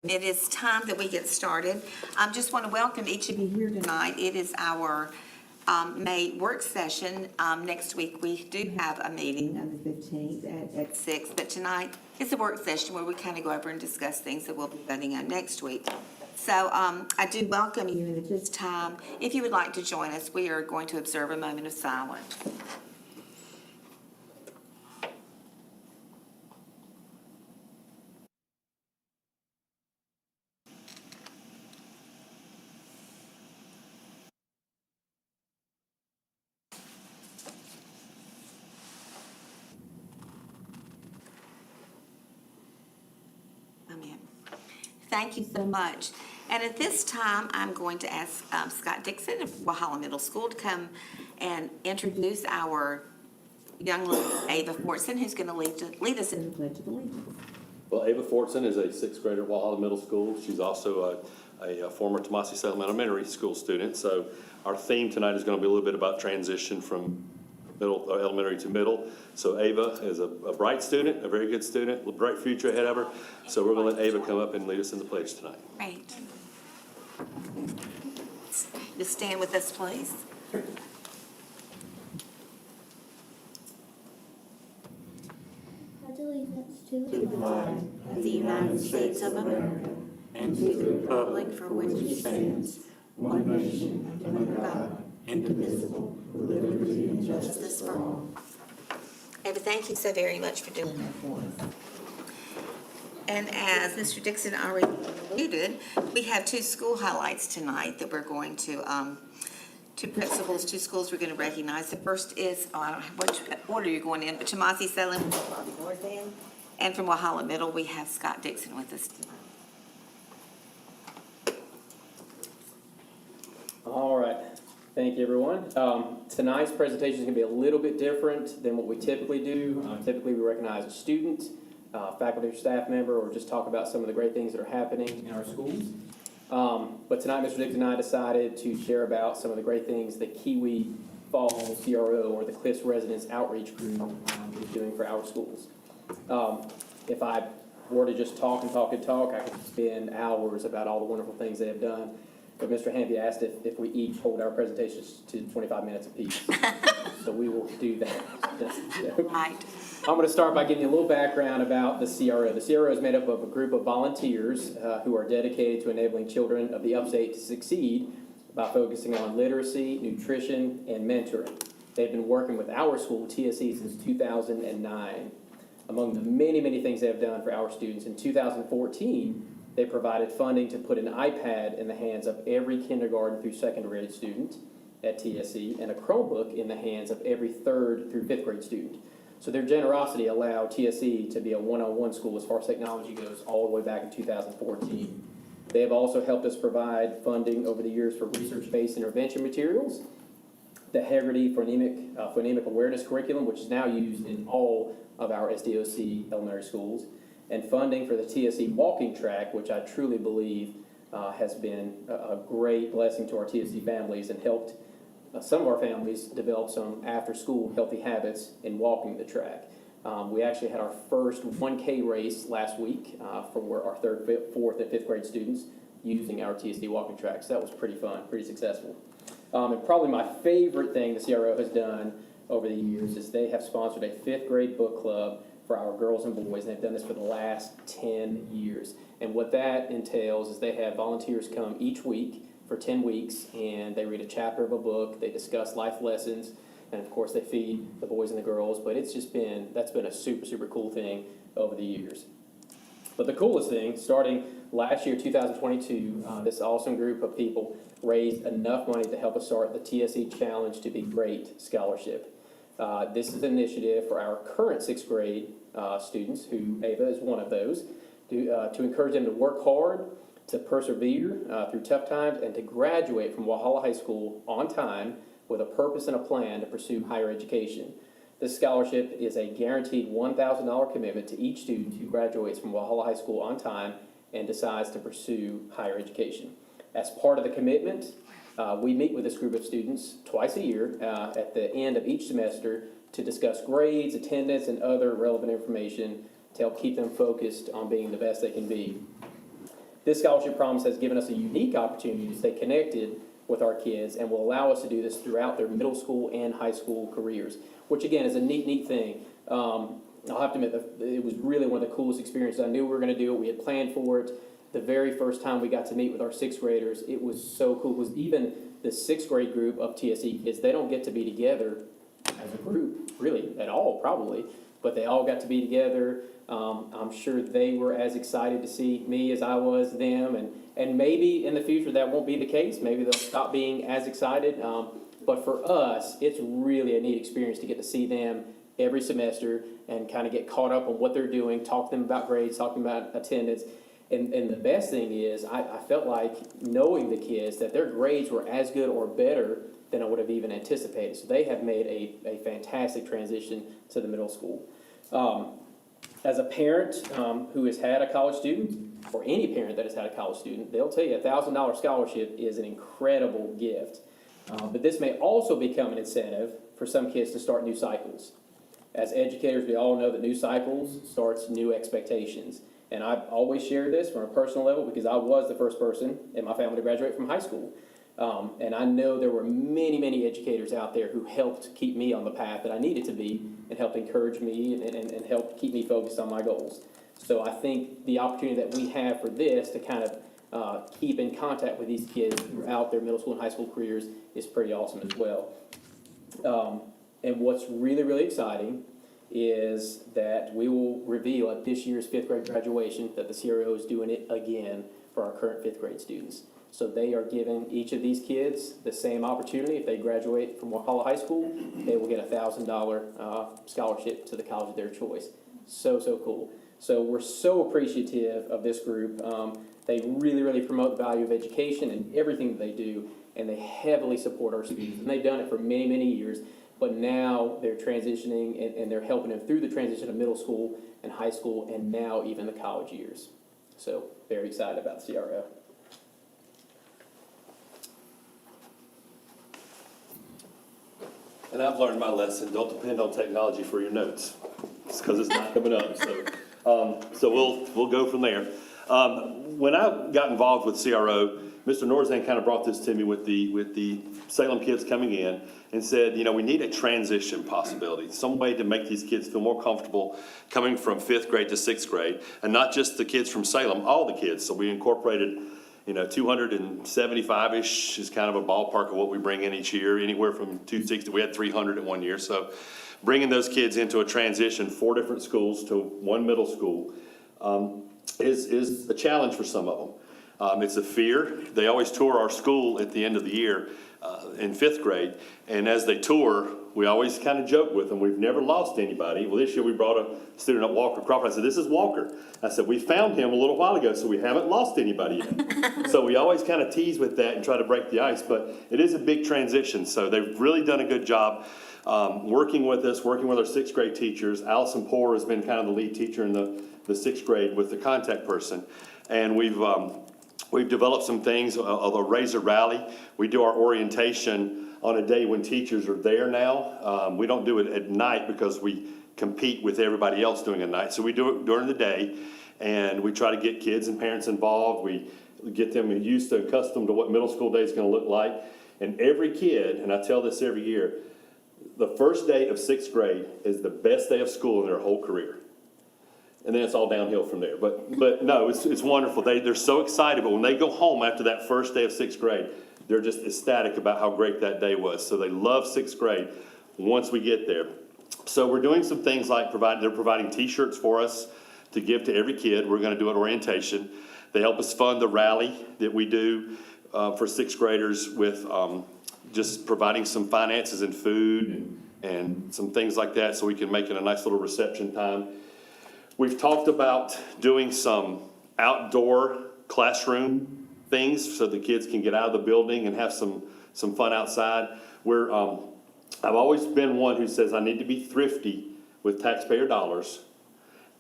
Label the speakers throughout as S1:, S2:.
S1: It is time that we get started. Just want to welcome each of you here tonight. It is our May work session. Next week, we do have a meeting on the 15th at 6, but tonight is a work session where we kind of go over and discuss things that we'll be voting on next week. So I do welcome you, and at this time, if you would like to join us, we are going to observe a moment of silence. Amen. Thank you so much. And at this time, I'm going to ask Scott Dixon of Walhalla Middle School to come and introduce our young lady, Ava Fortson, who's going to lead us in the Pledge of Allegiance.
S2: Well, Ava Fortson is a sixth grader at Walhalla Middle School. She's also a former Tomasi Salem Elementary School student. So our theme tonight is going to be a little bit about transition from elementary to middle. So Ava is a bright student, a very good student, a bright future ahead of her. So we're going to let Ava come up and lead us in the pledge tonight.
S1: Great. Just stand with us, please.
S3: Pledge allegiance to the
S4: flag of the United States of America and to the republic for which it stands, one nation, under God, indivisible, with liberty and justice for all.
S1: Ava, thank you so very much for doing that for us. And as Mr. Dixon already alluded, we have two school highlights tonight that we're going to, two principals, two schools we're going to recognize. The first is, I don't know which order you're going in, but Tomasi Salem, and from Walhalla Middle, we have Scott Dixon with us tonight.
S5: All right. Thank you, everyone. Tonight's presentation is going to be a little bit different than what we typically do. Typically, we recognize a student, faculty or staff member, or just talk about some of the great things that are happening in our schools. But tonight, Mr. Dixon and I decided to share about some of the great things that Kiwi Fall CRO, or the Cliffs Residence Outreach Group, is doing for our schools. If I were to just talk, I could spend hours about all the wonderful things they have done. But Mr. Hampy asked if we each hold our presentations to 25 minutes apiece. So we will do that.
S1: Right.
S5: I'm going to start by giving you a little background about the CRO. The CRO is made up of a group of volunteers who are dedicated to enabling children of the upstate to succeed by focusing on literacy, nutrition, and mentoring. They've been working with our school, TSE, since 2009. Among the many, many things they have done for our students, in 2014, they provided funding to put an iPad in the hands of every kindergarten through second grade student at TSE and a Chromebook in the hands of every third through fifth grade student. So their generosity allowed TSE to be a one-on-one school as far as technology goes all the way back in 2014. They have also helped us provide funding over the years for research-based intervention materials, the Haggerty phonemic awareness curriculum, which is now used in all of our SDOC elementary schools, and funding for the TSE walking track, which I truly believe has been a great blessing to our TSE families and helped some of our families develop some after-school healthy habits in walking the track. We actually had our first 1K race last week for our third, fourth, and fifth grade students using our TSE walking track. So that was pretty fun, pretty successful. And probably my favorite thing the CRO has done over the years is they have sponsored a fifth grade book club for our girls and boys, and they've done this for the last 10 years. And what that entails is they have volunteers come each week for 10 weeks, and they read a chapter of a book, they discuss life lessons, and of course they feed the boys and the girls, but that's been a super, super cool thing over the years. But the coolest thing, starting last year, 2022, this awesome group of people raised enough money to help us start the TSE Challenge to Be Great scholarship. This is an initiative for our current sixth grade students, who Ava is one of those, to encourage them to work hard, to persevere through tough times, and to graduate from Walhalla High School on time with a purpose and a plan to pursue higher education. This scholarship is a guaranteed $1,000 commitment to each student who graduates from Walhalla High School on time and decides to pursue higher education. As part of the commitment, we meet with this group of students twice a year at the end of each semester to discuss grades, attendance, and other relevant information to help keep them focused on being the best they can be. This scholarship promise has given us a unique opportunity to stay connected with our kids and will allow us to do this throughout their middle school and high school careers, which again is a neat thing. I'll have to admit that it was really one of the coolest experiences. I knew we were going to do it. We had planned for it. The very first time we got to meet with our sixth graders, it was so cool. Because even the sixth grade group of TSE kids, they don't get to be together as a group, really, at all, probably. But they all got to be together. I'm sure they were as excited to see me as I was them. And maybe in the future that won't be the case. Maybe they'll stop being as excited. But for us, it's really a neat experience to get to see them every semester and kind of get caught up on what they're doing, talk to them about grades, talk to them about attendance. And the best thing is, I felt like knowing the kids that their grades were as good or better than I would have even anticipated. So they have made a fantastic transition to the middle school. As a parent who has had a college student, or any parent that has had a college student, they'll tell you a $1,000 scholarship is an incredible gift. But this may also become an incentive for some kids to start new cycles. As educators, we all know that new cycles starts new expectations. And I've always shared this from a personal level because I was the first person in my family to graduate from high school. And I know there were many educators out there who helped keep me on the path that I needed to be and helped encourage me and helped keep me focused on my goals. So I think the opportunity that we have for this to kind of keep in contact with these kids throughout their middle school and high school careers is pretty awesome as well. And what's really exciting is that we will reveal at this year's fifth grade graduation that the CRO is doing it again for our current fifth grade students. So they are giving each of these kids the same opportunity. If they graduate from Walhalla High School, they will get a $1,000 scholarship to the college of their choice. So cool. So we're so appreciative of this group. They really promote the value of education and everything that they do, and they heavily support our students. And they've done it for many years. But now they're transitioning and they're helping them through the transition of middle school and high school and now even the college years. So very excited about the CRO.
S2: And I've learned my lesson, don't depend on technology for your notes. It's because it's not coming up, so we'll go from there. When I got involved with CRO, Mr. Norzan kind of brought this to me with the Salem kids coming in and said, we need a transition possibility, some way to make these kids feel more comfortable coming from fifth grade to sixth grade, and not just the kids from Salem, all the kids. So we incorporated, 275-ish is kind of a ballpark of what we bring in each year, anywhere from 260, we had 300 in one year. So bringing those kids into a transition, 4 different schools to one middle school, is a challenge for some of them. It's a fear. They always tour our school at the end of the year in fifth grade, and as they tour, we always kind of joke with them, we've never lost anybody. Well, this year we brought a student up, Walker Crawford. I said, this is Walker. I said, we found him a little while ago, so we haven't lost anybody yet. So we always kind of tease with that and try to break the ice, but it is a big transition. So they've really done a good job working with us, working with our sixth grade teachers. Allison Poore has been kind of the lead teacher in the sixth grade with the contact person. And we've developed some things, a Razor Rally. We do our orientation on a day when teachers are there now. We don't do it at night because we compete with everybody else doing it at night. So we do it during the day, and we try to get kids and parents involved. We get them used to, accustomed to what middle school day is going to look like. And every kid, and I tell this every year, the first day of sixth grade is the best day of school in their whole career. And then it's all downhill from there. But no, it's wonderful. They're so excited, but when they go home after that first day of sixth grade, they're just ecstatic about how great that day was. So they love sixth grade once we get there. So we're doing some things like they're providing T-shirts for us to give to every kid. We're going to do an orientation. They help us fund the rally that we do for sixth graders with just providing some finances and food and some things like that so we can make it a nice little reception time. We've talked about doing some outdoor classroom things so the kids can get out of the building and have some fun outside. I've always been one who says I need to be thrifty with taxpayer dollars,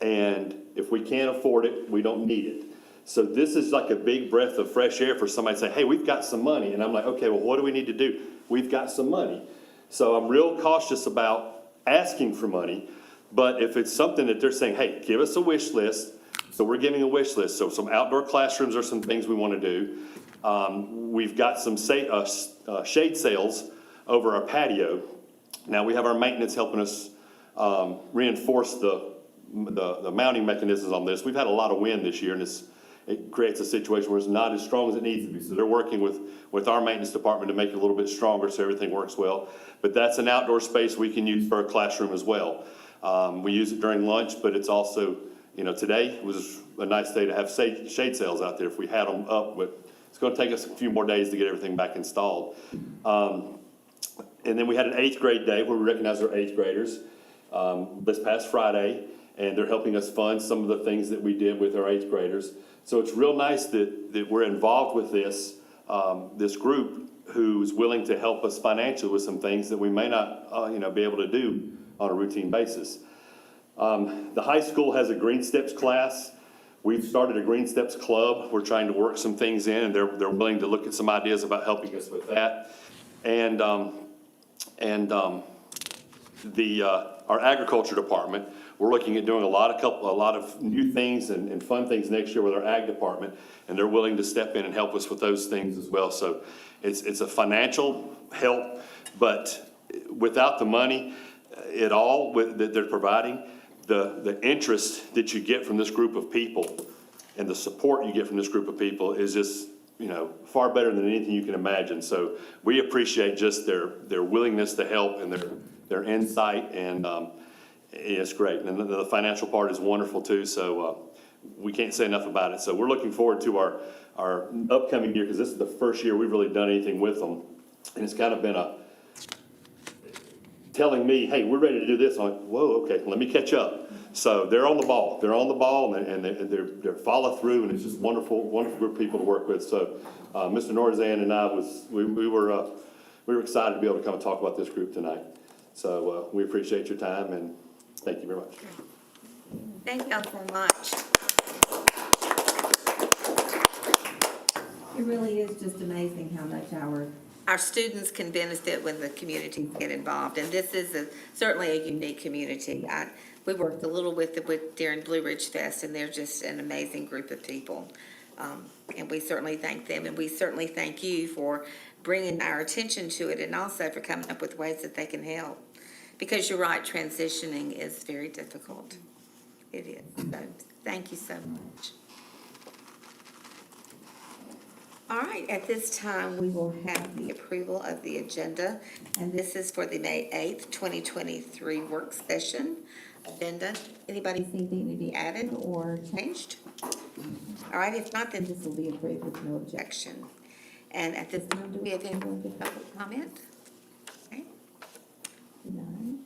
S2: and if we can't afford it, we don't need it. So this is like a big breath of fresh air for somebody to say, hey, we've got some money. And I'm like, okay, well, what do we need to do? We've got some money. So I'm real cautious about asking for money. But if it's something that they're saying, hey, give us a wish list, So we're giving a wish list. So some outdoor classrooms are some things we want to do. We've got some shade sails over our patio. Now, we have our maintenance helping us reinforce the mounting mechanisms on this. We've had a lot of wind this year, and it creates a situation where it's not as strong as it needs to be. So they're working with our maintenance department to make it a little bit stronger so everything works well. But that's an outdoor space we can use for a classroom as well. We use it during lunch, but it's also, today was a nice day to have shade sails out there if we had them up, but it's going to take us a few more days to get everything back installed. And then we had an 8th grade day where we recognized our 8th graders this past Friday, and they're helping us fund some of the things that we did with our 8th graders. So it's real nice that we're involved with this group who's willing to help us financially with some things that we may not be able to do on a routine basis. The high school has a Green Steps class. We've started a Green Steps Club. We're trying to work some things in, and they're willing to look at some ideas about helping us with that. And our agriculture department, we're looking at doing a lot of new things and fun things next year with our ag department, and they're willing to step in and help us with those things as well. So it's a financial help, but without the money at all that they're providing, the interest that you get from this group of people and the support you get from this group of people is just, far better than anything you can imagine. So we appreciate just their willingness to help and their insight, and it's great. And the financial part is wonderful too. So we can't say enough about it. So we're looking forward to our upcoming year, because this is the first year we've really done anything with them. And it's kind of been telling me, hey, we're ready to do this. I'm like, whoa, okay, let me catch up. So they're on the ball. They're on the ball, and they're follow through, and it's just wonderful group of people to work with. So Mr. Norzan and I we were excited to be able to come and talk about this group tonight. So we appreciate your time, and thank you very much.
S1: Thank y'all so much. It really is just amazing how much our students can benefit when the community get involved, and this is certainly a unique community. We worked a little with during Blue Ridge Fest, and they're just an amazing group of people. And we certainly thank them, and we certainly thank you for bringing our attention to it, and also for coming up with ways that they can help. Because you're right, transitioning is very difficult. It is. So thank you so much. All right, at this time, we will have the approval of the agenda, and this is for the May 8th, 2023 work session agenda. Anybody see anything to be added or changed? All right, if not, then this will be approved with no objection. And at this time, do we have anyone with public comment? Okay. None.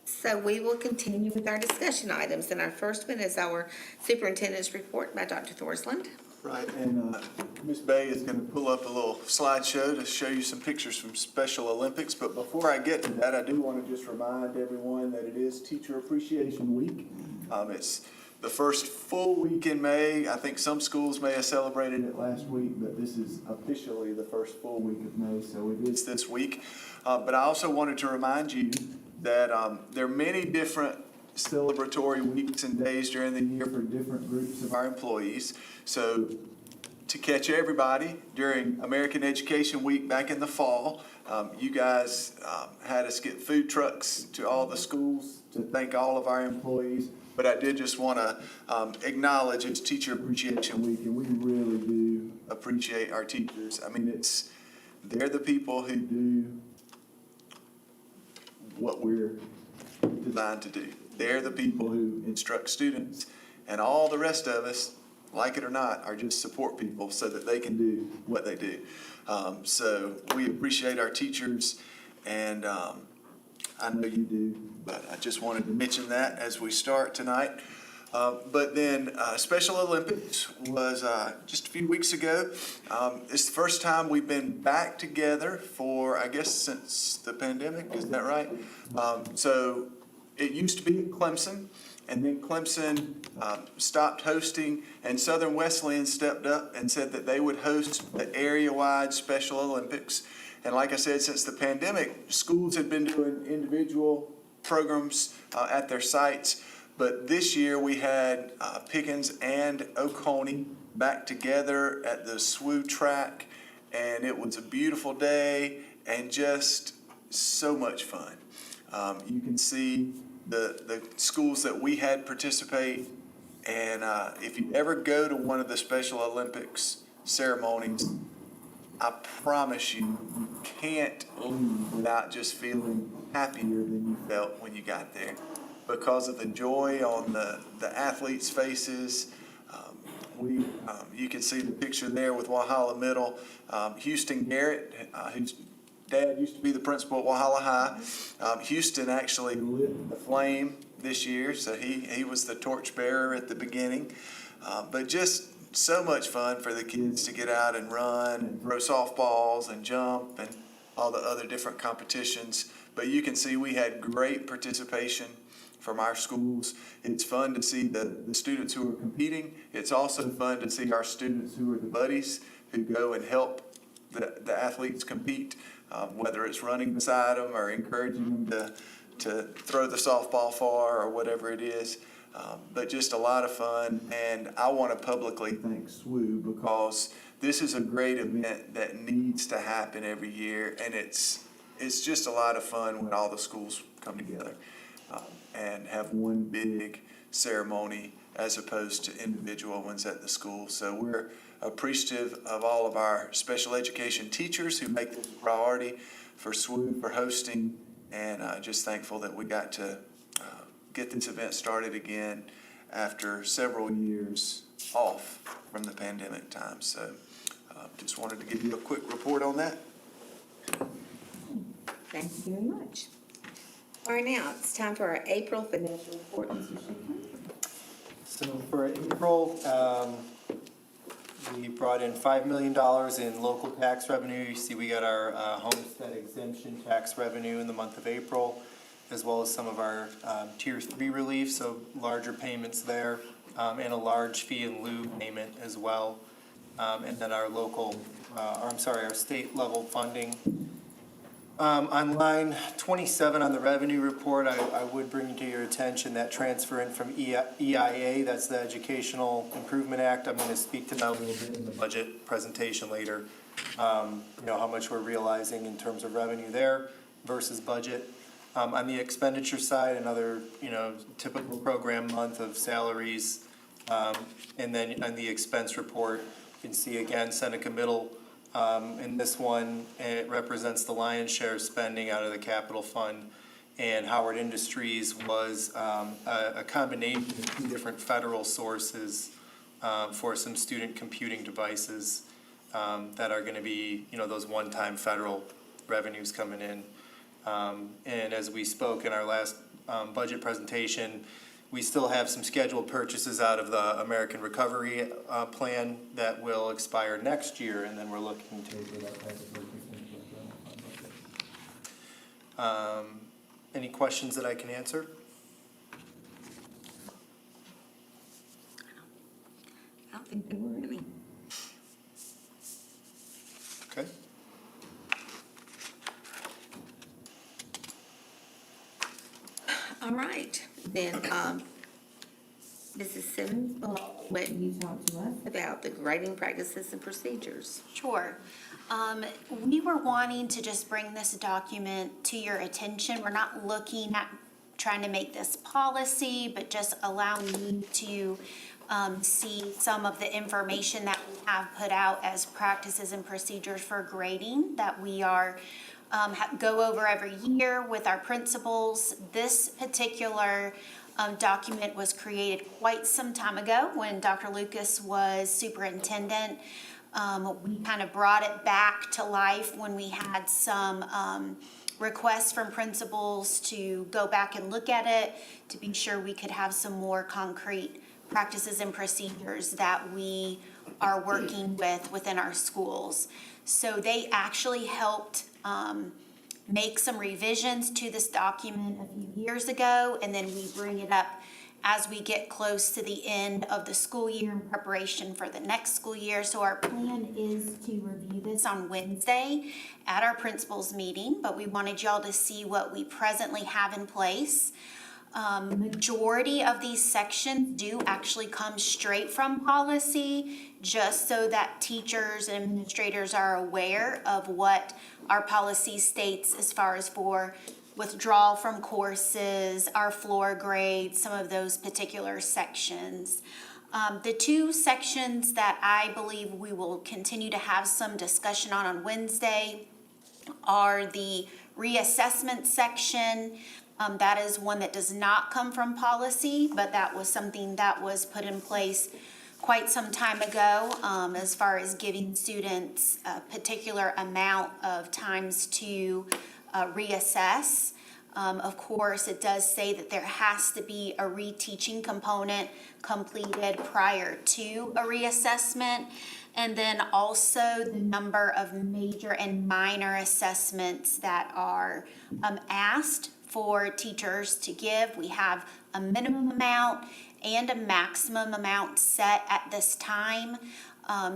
S1: So we will continue with our discussion items, and our first one is our superintendent's report by Dr. Thorsland.
S3: Right, and Ms. Bay is going to pull up a little slideshow to show you some pictures from Special Olympics. But before I get to that, I do want to just remind everyone that it is Teacher Appreciation Week. It's the first full week in May. I think some schools may have celebrated it last week, but this is officially the first full week of May, so it is this week. But I also wanted to remind you that there are many different celebratory weeks and days during the year for different groups of our employees. So to catch everybody during American Education Week back in the fall, you guys had us get food trucks to all the schools to thank all of our employees. But I did just want to acknowledge it's Teacher Appreciation Week, and we really do appreciate our teachers. I mean, they're the people who do what we're designed to do. They're the people who instruct students, and all the rest of us, like it or not, are just support people so that they can do what they do. So we appreciate our teachers, and I know you do, but I just wanted to mention that as we start tonight. But then Special Olympics was just a few weeks ago. It's the first time we've been back together for, I guess, since the pandemic. Is that right? So it used to be at Clemson, and then Clemson stopped hosting, and Southern Wesleyan stepped up and said that they would host the area-wide Special Olympics. And like I said, since the pandemic, schools had been doing individual programs at their sites, But this year, we had Pickens and Oconee back together at the SWU track, and it was a beautiful day and just so much fun. You can see the schools that we had participate, and if you ever go to one of the Special Olympics ceremonies, I promise you can't leave without just feeling happier than you felt when you got there because of the joy on the athletes' faces. You can see the picture there with Walhalla Middle. Houston Garrett, whose dad used to be the principal at Walhalla High. Houston actually lit the flame this year, so he was the torchbearer at the beginning. But just so much fun for the kids to get out and run and throw softballs and jump and all the other different competitions. But you can see we had great participation from our schools. It's fun to see the students who are competing. It's also fun to see our students who are the buddies who go and help the athletes compete, whether it's running beside them or encouraging them to throw the softball far or whatever it is. But just a lot of fun, and I want to publicly thank SWU because this is a great event that needs to happen every year, and it's just a lot of fun when all the schools come together and have one big ceremony as opposed to individual ones at the school. So we're appreciative of all of our special education teachers who make this a priority, for SWU for hosting, and just thankful that we got to get this event started again after several years off from the pandemic time. So just wanted to give you a quick report on that.
S1: Thank you very much. All right, now it's time for our April financial report. Mr. Shakin.
S6: So for April, we brought in $5 million in local tax revenue. You see we got our homestead exemption tax revenue in the month of April, as well as some of our Tier 3 relief, so larger payments there, and a large fee in lieu payment as well. And then our our state level funding. On line 27 on the revenue report, I would bring to your attention that transfer in from EIA, that's the Educational Improvement Act. I'm going to speak to that a little bit in the budget presentation later. How much we're realizing in terms of revenue there versus budget. On the expenditure side, another, typical program month of salaries. And then on the expense report, you can see again, Seneca Middle. In this one, it represents the lion's share of spending out of the capital fund. And Howard Industries was a combination of two different federal sources for some student computing devices that are going to be, those one-time federal revenues coming in. And as we spoke in our last budget presentation, we still have some scheduled purchases out of the American Recovery Plan that will expire next year, and then we're looking to do that type of purchase into the general fund budget. Any questions that I can answer?
S1: I don't think there were any.
S6: Okay.
S1: All right, then, Mrs. Simmons, I'll let you talk to us about the grading practices and procedures.
S4: Sure. We were wanting to just bring this document to your attention. We're not looking at trying to make this policy, but just allowing you to see some of the information that we have put out as practices and procedures for grading that we are go over every year with our principals. This particular document was created quite some time ago when Dr. Lucas was superintendent. We kind of brought it back to life when we had some requests from principals to go back and look at it to be sure we could have some more concrete practices and procedures that we are working with within our schools. So they actually helped make some revisions to this document a few years ago, and then we bring it up as we get close to the end of the school year in preparation for the next school year. So our plan is to review this on Wednesday at our principals meeting, but we wanted y'all to see what we presently have in place. Majority of these sections do actually come straight from policy, just so that teachers and administrators are aware of what our policy states as far as for withdrawal from courses, our floor grades, some of those particular sections. The two sections that I believe we will continue to have some discussion on Wednesday are the reassessment section. That is one that does not come from policy, but that was something that was put in place quite some time ago, as far as giving students a particular amount of times to reassess. Of course, it does say that there has to be a reteaching component completed prior to a reassessment. And then also the number of major and minor assessments that are asked for teachers to give. We have a minimum amount and a maximum amount set at this time.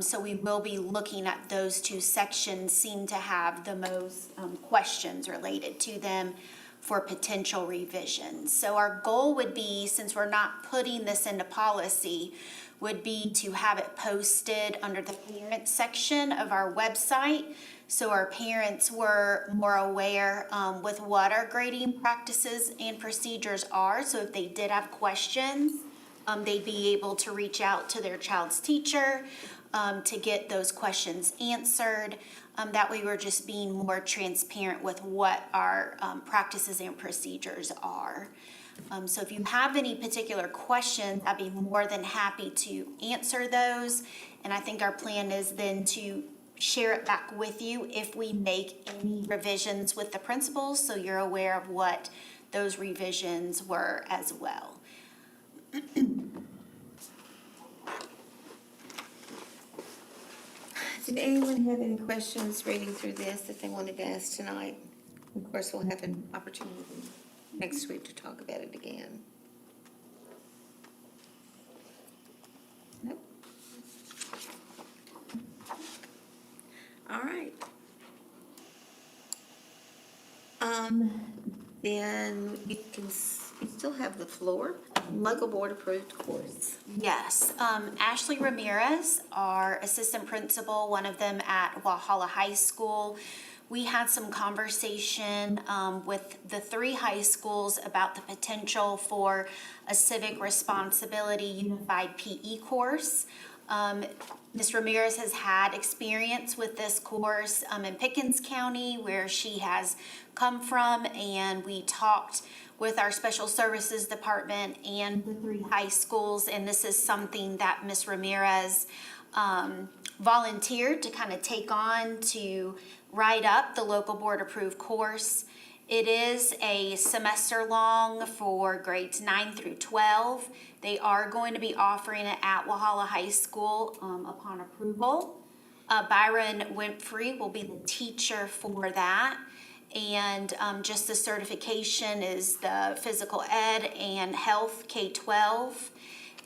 S4: So we will be looking at those two sections, seem to have the most questions related to them for potential revisions. So our goal would be, since we're not putting this into policy, would be to have it posted under the parent section of our website, so our parents were more aware with what our grading practices and procedures are. So if they did have questions, they'd be able to reach out to their child's teacher to get those questions answered. That way we're just being more transparent with what our practices and procedures are. So if you have any particular questions, I'd be more than happy to answer those. And I think our plan is then to share it back with you if we make any revisions with the principals, so you're aware of what those revisions were as well.
S1: Did anyone have any questions reading through this that they wanted to ask tonight? Of course, we'll have an opportunity next week to talk about it again. Nope. All right. Then you still have the floor. Local board approved course.
S4: Yes, Ashley Ramirez, our assistant principal, one of them at Walhalla High School. We had some conversation with the three high schools about the potential for a civic responsibility unified PE course. Ms. Ramirez has had experience with this course in Pickens County, where she has come from, and we talked with our special services department and the three high schools, and this is something that Ms. Ramirez volunteered to kind of take on to write up the local board approved course. It is a semester long for grades 9 through 12. They are going to be offering it at Walhalla High School upon approval. Byron Winfrey will be the teacher for that. And just the certification is the physical ed and health K-12.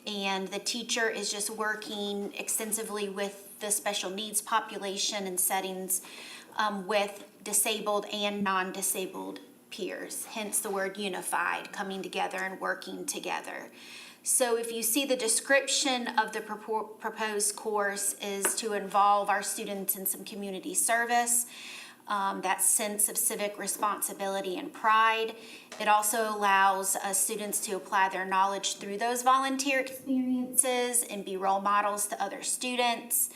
S4: And the teacher is just working extensively with the special needs population and settings with disabled and non-disabled peers, hence the word unified, coming together and working together. So if you see the description of the proposed course is to involve our students in some community service, that sense of civic responsibility and pride. It also allows students to apply their knowledge through those volunteer experiences and be role models to other students.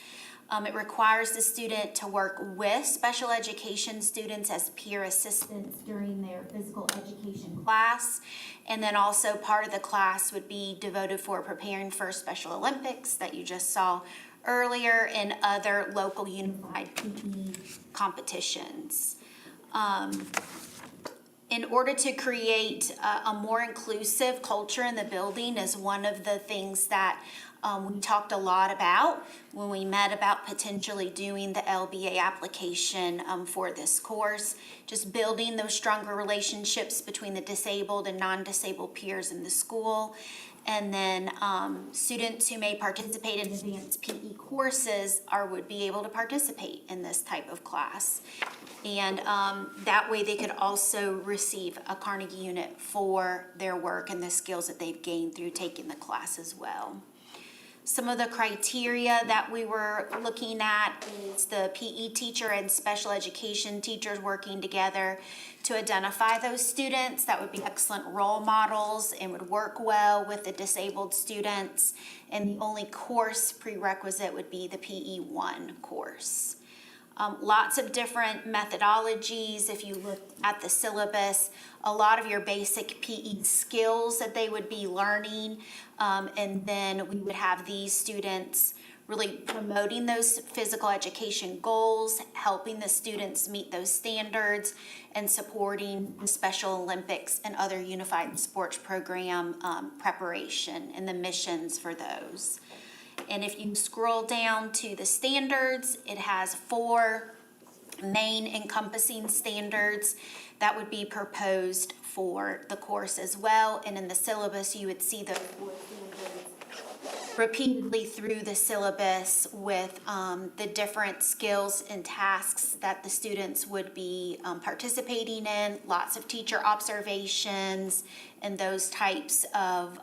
S4: It requires the student to work with special education students as peer assistants during their physical education class. And then also part of the class would be devoted for preparing for Special Olympics that you just saw earlier and other local unified PE competitions. In order to create a more inclusive culture in the building is one of the things that we talked a lot about when we met about potentially doing the LBA application for this course, just building those stronger relationships between the disabled and non-disabled peers in the school. And then students who may participate in advanced PE courses would be able to participate in this type of class. And that way they could also receive a Carnegie unit for their work and the skills that they've gained through taking the class as well. Some of the criteria that we were looking at is the PE teacher and special education teachers working together to identify those students that would be excellent role models and would work well with the disabled students. And the only course prerequisite would be the PE1 course. Lots of different methodologies. If you look at the syllabus, a lot of your basic PE skills that they would be learning. And then we would have these students really promoting those physical education goals, helping the students meet those standards, and supporting the Special Olympics and other unified sports program preparation and the missions for those. And if you scroll down to the standards, it has 4 main encompassing standards that would be proposed for the course as well. And in the syllabus, you would see those 4 standards repeatedly through the syllabus with the different skills and tasks that the students would be participating in, lots of teacher observations, and those types of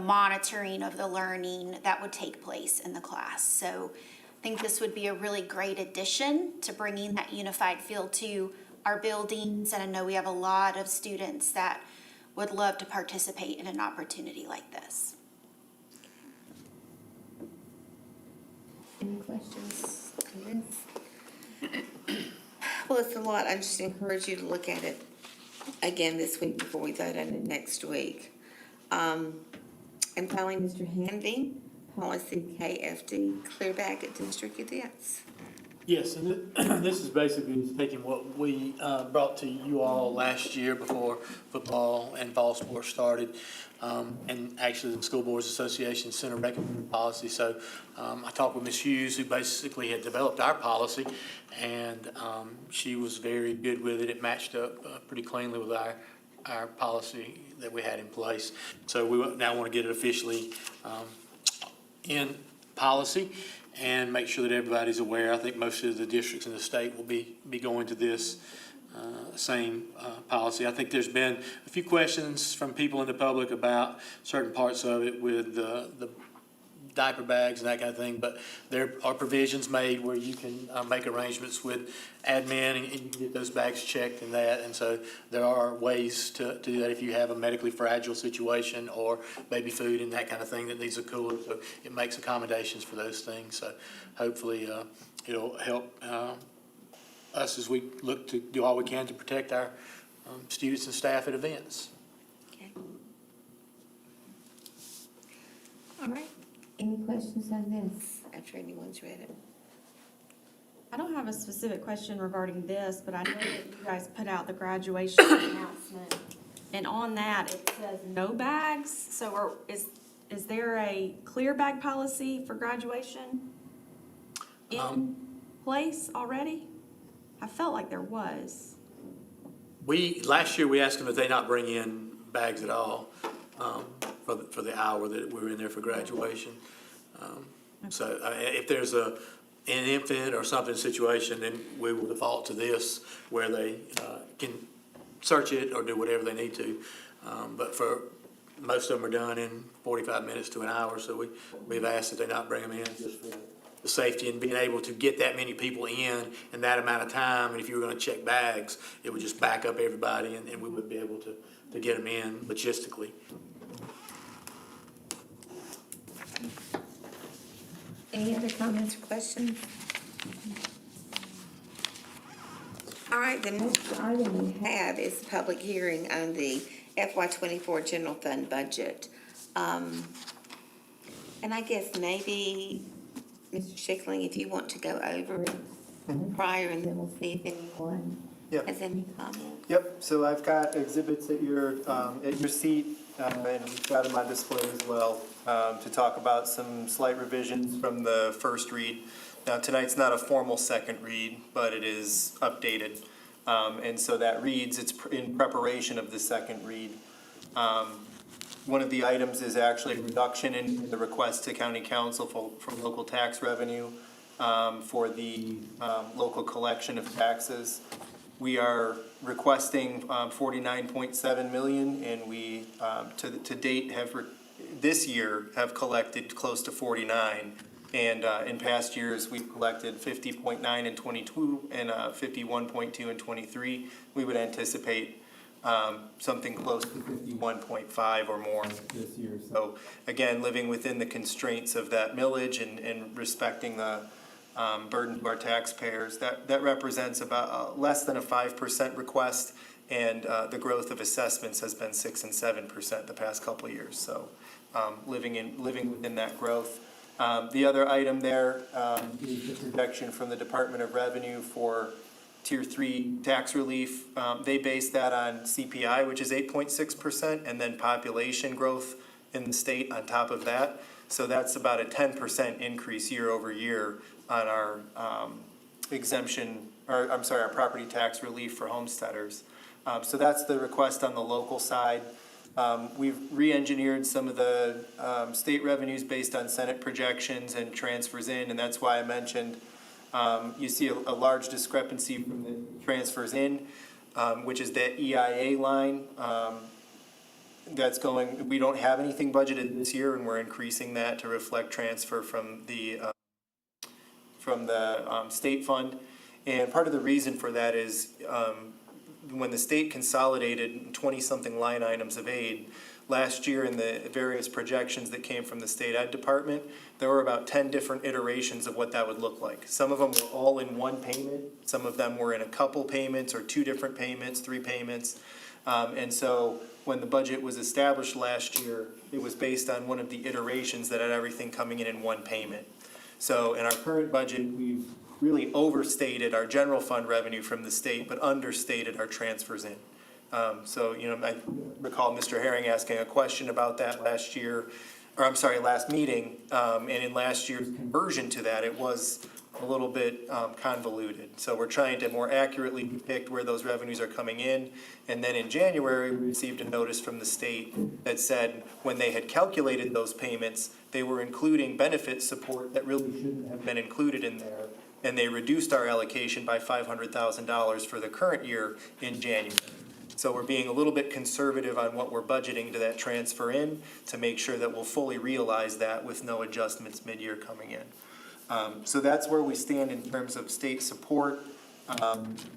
S4: monitoring of the learning that would take place in the class. So I think this would be a really great addition to bringing that unified feel to our buildings. And I know we have a lot of students that would love to participate in an opportunity like this.
S1: Any questions, comments? Well, it's a lot. I just encourage you to look at it again this week before we vote on it next week. And finally, Mr. Hanvey, policy KFD, clear bag at district events.
S7: Yes, and this is basically taking what we brought to you all last year before football and fall sports started. And actually, the School Boards Association sent a recommended policy. So I talked with Ms. Hughes, who basically had developed our policy, and she was very good with it. It matched up pretty cleanly with our policy that we had in place. So we now want to get it officially in policy and make sure that everybody's aware. I think most of the districts in the state will be going to this same policy. I think there's been a few questions from people in the public about certain parts of it with the diaper bags and that kind of thing, but there are provisions made where you can make arrangements with admin and you can get those bags checked and that, and so there are ways to do that if you have a medically fragile situation or baby food and that kind of thing that needs a cooler, so it makes accommodations for those things. So hopefully it'll help us as we look to do all we can to protect our students and staff at events.
S1: Okay. All right. Any questions on this after anyone's read it?
S8: I don't have a specific question regarding this, but I know that you guys put out the graduation announcement. And on that, it says no bags. So is there a clear bag policy for graduation in place already? I felt like there was.
S7: Last year, we asked them if they not bring in bags at all for the hour that we were in there for graduation. So if there's an infant or something situation, then we will default to this where they can search it or do whatever they need to. But for most of them are done in 45 minutes to an hour, so we've asked that they not bring them in just for the safety and being able to get that many people in that amount of time. And if you were going to check bags, it would just back up everybody and we would be able to get them in logistically.
S1: Any other comments or questions? All right, the next item we have is the public hearing on the FY24 general fund budget. And I guess maybe, Mr. Schickling, if you want to go over it prior, and then we'll see if anyone
S6: Yep.
S1: has any comments.
S6: Yep, so I've got exhibits at your seat and we've got them on display as well, to talk about some slight revisions from the first read. Now, tonight's not a formal second read, but it is updated. And so that reads, it's in preparation of the second read. One of the items is actually a reduction in the request to county council for local tax revenue, for the local collection of taxes. We are requesting 49.7 million, and we, to date, this year, have collected close to 49. And in past years, we've collected 50.9 in 22 and 51.2 in 23. We would anticipate something close to 51.5 or more this year. So again, living within the constraints of that millage and respecting the burden to our taxpayers, that represents about less than a 5% request, and the growth of assessments has been 6 and 7% the past couple of years. So living within that growth. The other item there is the projection from the Department of Revenue for Tier 3 tax relief. They base that on CPI, which is 8.6%, and then population growth in the state on top of that. So that's about a 10% increase year over year on our our property tax relief for homesteaders. So that's the request on the local side. We've re-engineered some of the state revenues based on Senate projections and transfers in, and that's why I mentioned you see a large discrepancy from the transfers in, which is that EIA line. That's going, we don't have anything budgeted this year, and we're increasing that to reflect transfer from the state fund. And part of the reason for that is when the state consolidated 20-something line items of aid last year in the various projections that came from the state ed department, there were about 10 different iterations of what that would look like. Some of them were all in one payment. Some of them were in a couple payments or 2 different payments, 3 payments. And so when the budget was established last year, it was based on one of the iterations that had everything coming in one payment. So in our current budget, we've really overstated our general fund revenue from the state, but understated our transfers in. So, I recall Mr. Herring asking a question about that last meeting, and in last year's conversion to that, it was a little bit convoluted. So we're trying to more accurately depict where those revenues are coming in. And then in January, we received a notice from the state that said when they had calculated those payments, they were including benefit support that really shouldn't have been included in there. And they reduced our allocation by $500,000 for the current year in January. So we're being a little bit conservative on what we're budgeting to that transfer in to make sure that we'll fully realize that with no adjustments mid-year coming in. So that's where we stand in terms of state support.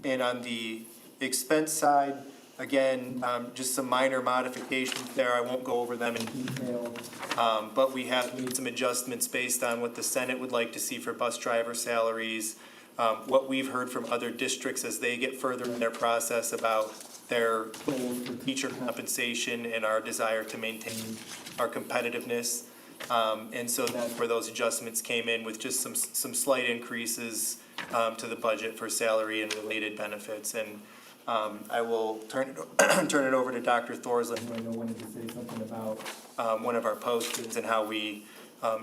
S6: And on the expense side, again, just some minor modifications there. I won't go over them in detail. But we have made some adjustments based on what the Senate would like to see for bus driver salaries, what we've heard from other districts as they get further in their process about their goals for teacher compensation and our desire to maintain our competitiveness. And so that's where those adjustments came in with just some slight increases to the budget for salary and related benefits. And I will turn it over to Dr. Thorsley, who I know wanted to say something about one of our postings and how we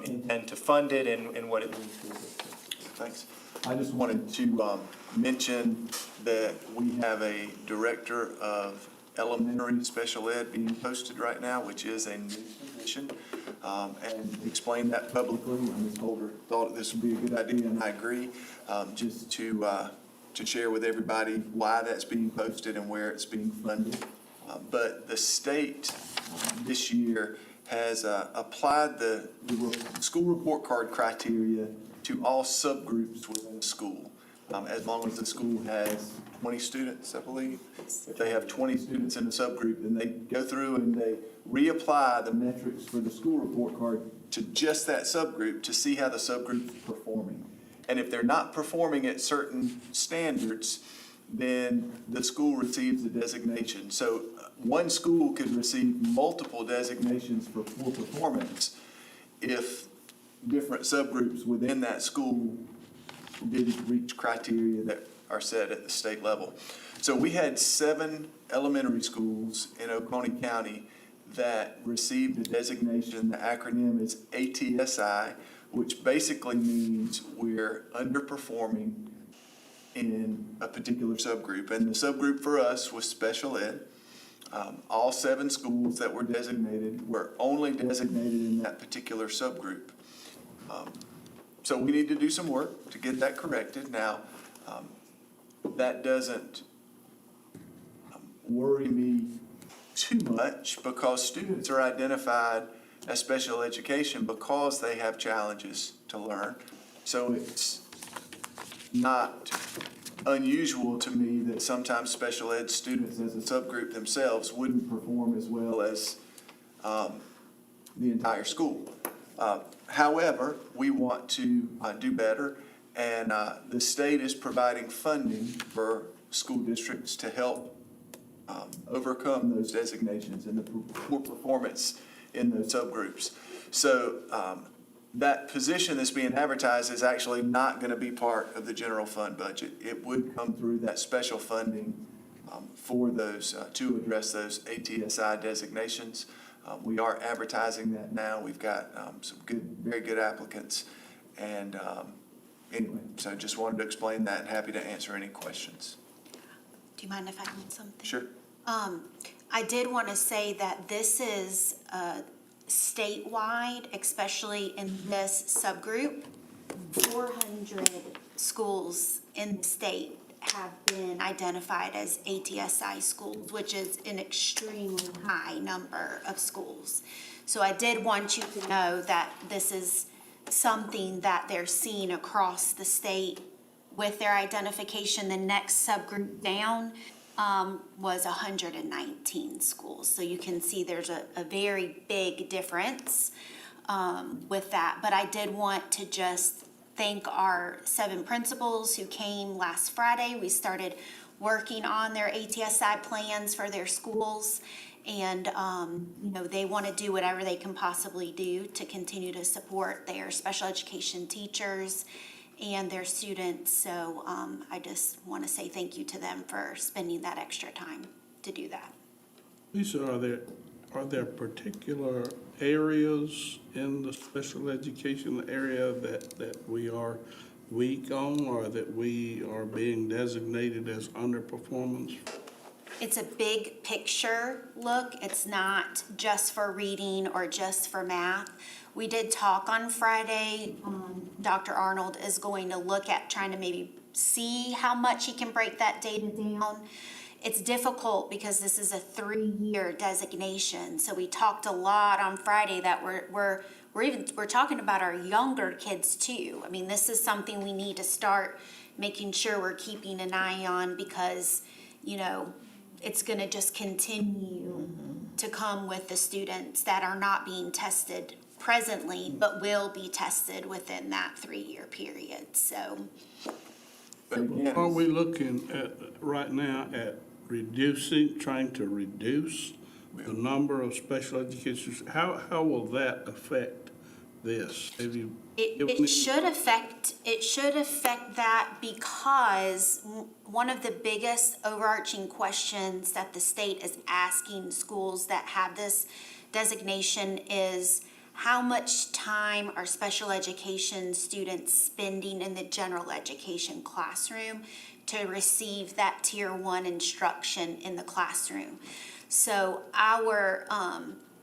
S6: intend to fund it and what it means to the district.
S3: Thanks. I just wanted to mention that we have a director of elementary special ed being posted right now, which is a new position, and explain that publicly. Ms. Holder thought this would be a good idea, and I agree, just to share with everybody why that's being posted and where it's being funded. But the state this year has applied the school report card criteria to all subgroups within a school. As long as the school has 20 students, I believe. If they have 20 students in a subgroup, then they go through and they reapply the metrics for the school report card to just that subgroup to see how the subgroup's performing. And if they're not performing at certain standards, then the school receives a designation. So one school could receive multiple designations for poor performance if different subgroups within that school didn't reach criteria that are set at the state level. So we had 7 elementary schools in Oconee County that received a designation. The acronym is ATSI, which basically means we're underperforming in a particular subgroup. And the subgroup for us was special ed. All 7 schools that were designated were only designated in that particular subgroup. So we need to do some work to get that corrected. Now, that doesn't worry me too much because students are identified as special education because they have challenges to learn. So it's not unusual to me that sometimes special ed students as a subgroup themselves wouldn't perform as well as the entire school. However, we want to do better, and the state is providing funding for school districts to help overcome those designations and the poor performance in those subgroups. So that position that's being advertised is actually not going to be part of the general fund budget. It would come through that special funding for those, to address those ATSI designations. We are advertising that now. We've got some very good applicants. And anyway, so just wanted to explain that and happy to answer any questions.
S4: Do you mind if I add something?
S3: Sure.
S4: I did want to say that this is statewide, especially in this subgroup. 400 schools in the state have been identified as ATSI schools, which is an extremely high number of schools. So I did want you to know that this is something that they're seeing across the state with their identification. The next subgroup down was 119 schools. So you can see there's a very big difference with that. But I did want to just thank our 7 principals who came last Friday. We started working on their ATSI plans for their schools. And, they want to do whatever they can possibly do to continue to support their special education teachers and their students. So I just want to say thank you to them for spending that extra time to do that.
S9: Lisa, are there particular areas in the special education area that we are weak on or that we are being designated as underperformance?
S4: It's a big picture look. It's not just for reading or just for math. We did talk on Friday. Dr. Arnold is going to look at trying to maybe see how much he can break that data down. It's difficult because this is a 3-year designation. So we talked a lot on Friday that we're talking about our younger kids too. I mean, this is something we need to start making sure we're keeping an eye on because, it's going to just continue to come with the students that are not being tested presently, but will be tested within that 3-year period. So,
S3: But again,
S9: Are we looking at, right now, at trying to reduce the number of special educators? How will that affect this? Have you given
S4: it should affect that because one of the biggest overarching questions that the state is asking schools that have this designation is how much time are special education students spending in the general education classroom to receive that tier 1 instruction in the classroom. So our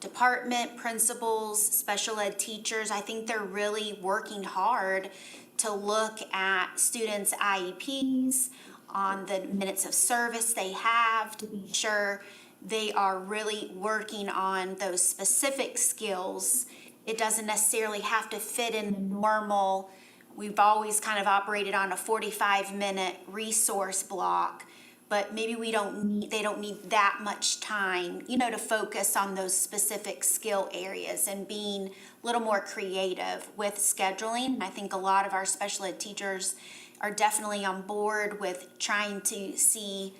S4: department principals, special ed teachers, I think they're really working hard to look at students' IEPs, on the minutes of service they have to be sure they are really working on those specific skills. It doesn't necessarily have to fit in the normal. We've always kind of operated on a 45-minute resource block, but maybe they don't need that much time, to focus on those specific skill areas and being a little more creative with scheduling. I think a lot of our special ed teachers are definitely on board with trying to see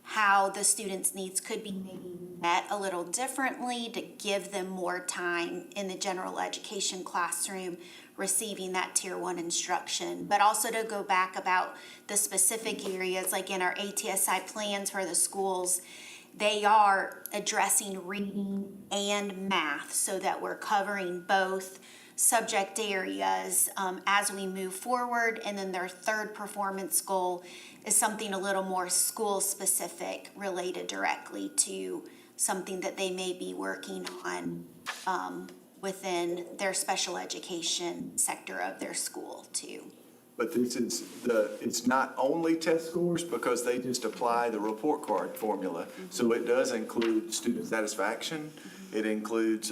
S4: how the students' needs could be maybe met a little differently to give them more time in the general education classroom receiving that tier 1 instruction, but also to go back about the specific areas like in our ATSI plans for the schools. they are addressing reading and math so that we're covering both subject areas as we move forward. And then their third performance goal is something a little more school-specific, related directly to something that they may be working on within their special education sector of their school too.
S3: But it's not only test scores because they just apply the report card formula. So it does include student satisfaction. It includes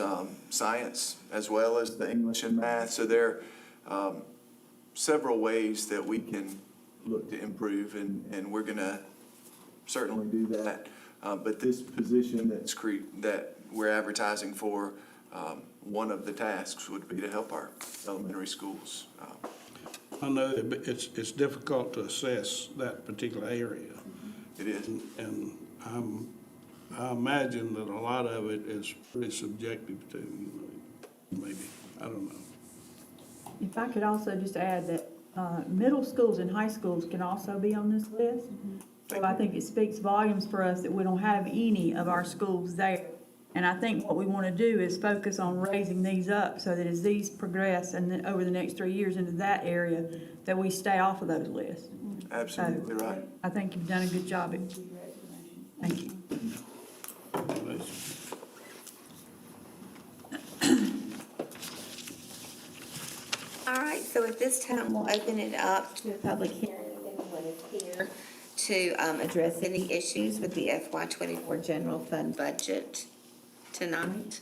S3: science as well as the English and math. So there are several ways that we can look to improve, and we're gonna certainly do that. But this position that we're advertising for, one of the tasks would be to help our elementary schools.
S9: I know that it's difficult to assess that particular area.
S3: It is.
S9: And I imagine that a lot of it is pretty subjective too, maybe, I don't know.
S10: If I could also just add that middle schools and high schools can also be on this list. So I think it speaks volumes for us that we don't have any of our schools there. And I think what we want to do is focus on raising these up so that as these progress and then over the next 3 years into that area, that we stay off of those lists.
S3: Absolutely
S10: So,
S3: right.
S10: I think you've done a good job. Thank you.
S1: All right, so at this time, we'll open it up to a public hearing. If anyone is here to address any issues with the FY '24 general fund budget tonight.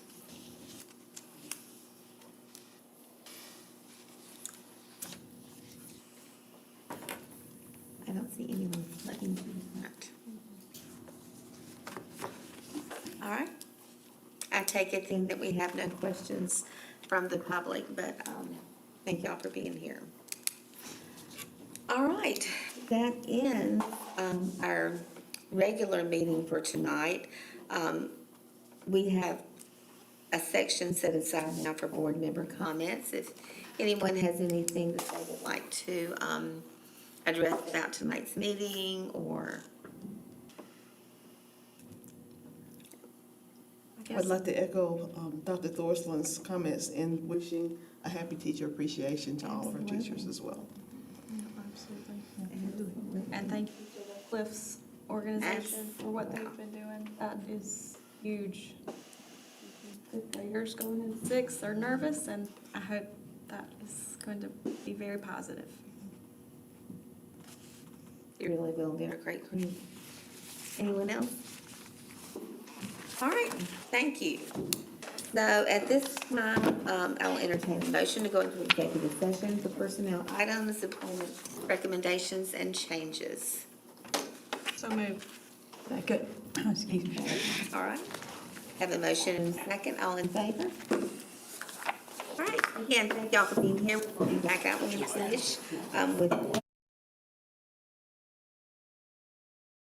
S1: I don't see anyone looking to that. All right. I take it then that we have no questions from the public, but thank y'all for being here. All right, that ends our regular meeting for tonight. We have a section set aside now for board member comments. If anyone has anything that they would like to address about tonight's meeting or.
S11: I'd like to echo Dr. Thorsland's comments in wishing a happy teacher appreciation to all of our teachers as well.
S8: Absolutely. And thank you to the Cliffs organization for what they've been doing. That is huge. Fifth graders going in sixth are nervous, and I hope that is going to be very positive.
S1: You really will. They're a great group. Anyone else? All right, thank you. So at this time, I will entertain a motion to go into executive session for personnel items, employment recommendations, and changes.
S8: So moved.
S10: Second, excuse me.
S1: All right. Have a motion and a second. All in favor? All right. Again, thank y'all for being here. We'll be back out when you finish with